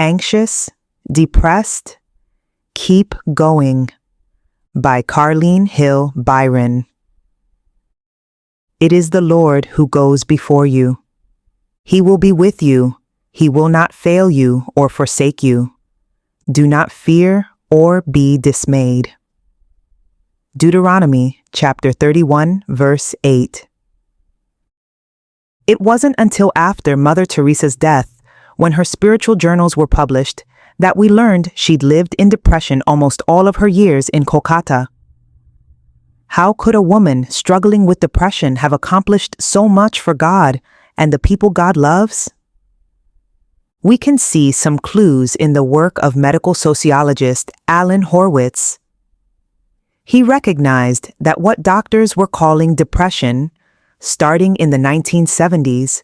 Anxious, Depressed, Keep Going by Carlene Byron. It is the Lord who goes before you. He will be with you. He will not fail you or forsake you. Do not fear or be dismayed. Deuteronomy chapter 31, verse 8. It wasn't until after Mother Teresa's death, when her spiritual journals were published, that we learned she'd lived in depression almost all of her years in Kolkata. How could a woman struggling with depression have accomplished so much for God and the people God loves? We can see some clues in the work of medical sociologist Alan Horwitz. He recognized that what doctors were calling depression, starting in the 1970s,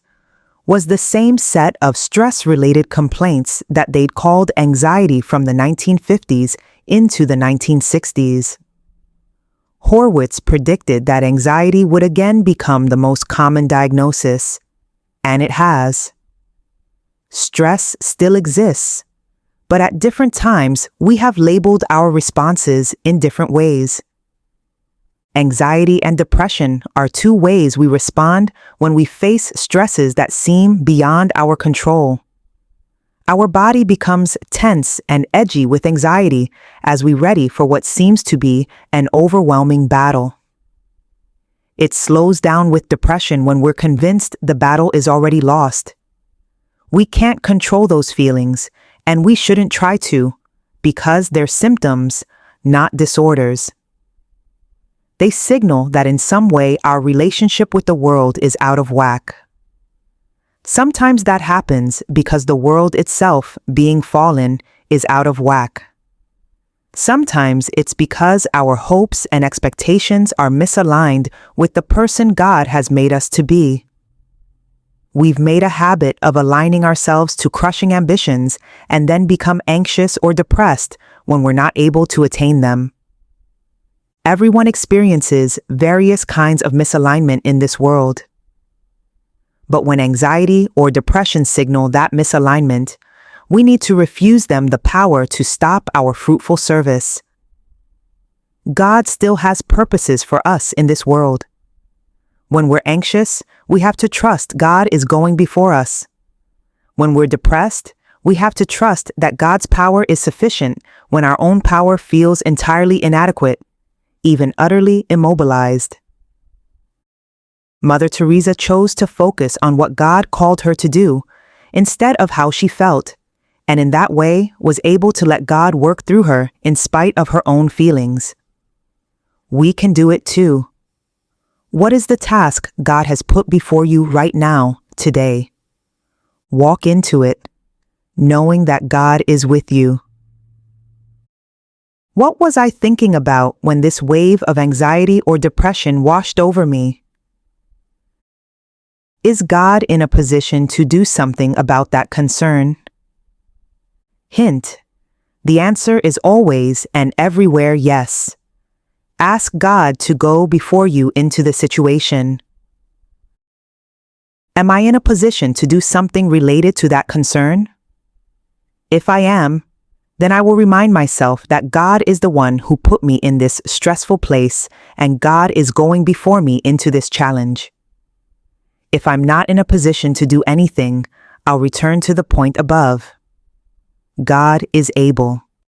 was the same set of stress-related complaints that they'd called anxiety from the 1950s into the 1960s. Horwitz predicted that anxiety would again become the most common diagnosis, and it has. Stress still exists, but at different times we have labeled our responses in different ways. Anxiety and depression are two ways we respond when we face stresses that seem beyond our control. Our body becomes tense and edgy with anxiety as we ready for what seems to be an overwhelming battle. It slows down with depression when we're convinced the battle is already lost. We can't control those feelings, and we shouldn't try to, because they're symptoms, not disorders. They signal that in some way our relationship with the world is out of whack. Sometimes that happens because the world itself, being fallen, is out of whack. Sometimes it's because our hopes and expectations are misaligned with the person God has made us to be. We've made a habit of aligning ourselves to crushing ambitions and then become anxious or depressed when we're not able to attain them. Everyone experiences various kinds of misalignment in this world. But when anxiety or depression signal that misalignment, we need to refuse them the power to stop our fruitful service. God still has purposes for us in this world. When we're anxious, we have to trust God is going before us. When we're depressed, we have to trust that God's power is sufficient when our own power feels entirely inadequate, even utterly immobilized. Mother Teresa chose to focus on what God called her to do, instead of how she felt, and in that way was able to let God work through her in spite of her own feelings. We can do it too. What is the task God has put before you right now, today? Walk into it, knowing that God is with you. What was I thinking about when this wave of anxiety or depression washed over me? Is God in a position to do something about that concern? Hint: the answer is always and everywhere yes. Ask God to go before you into the situation. Am I in a position to do something related to that concern? If I am, then I will remind myself that God is the one who put me in this stressful place, and God is going before me into this challenge. If I'm not in a position to do anything, I'll return to the point above. God is able.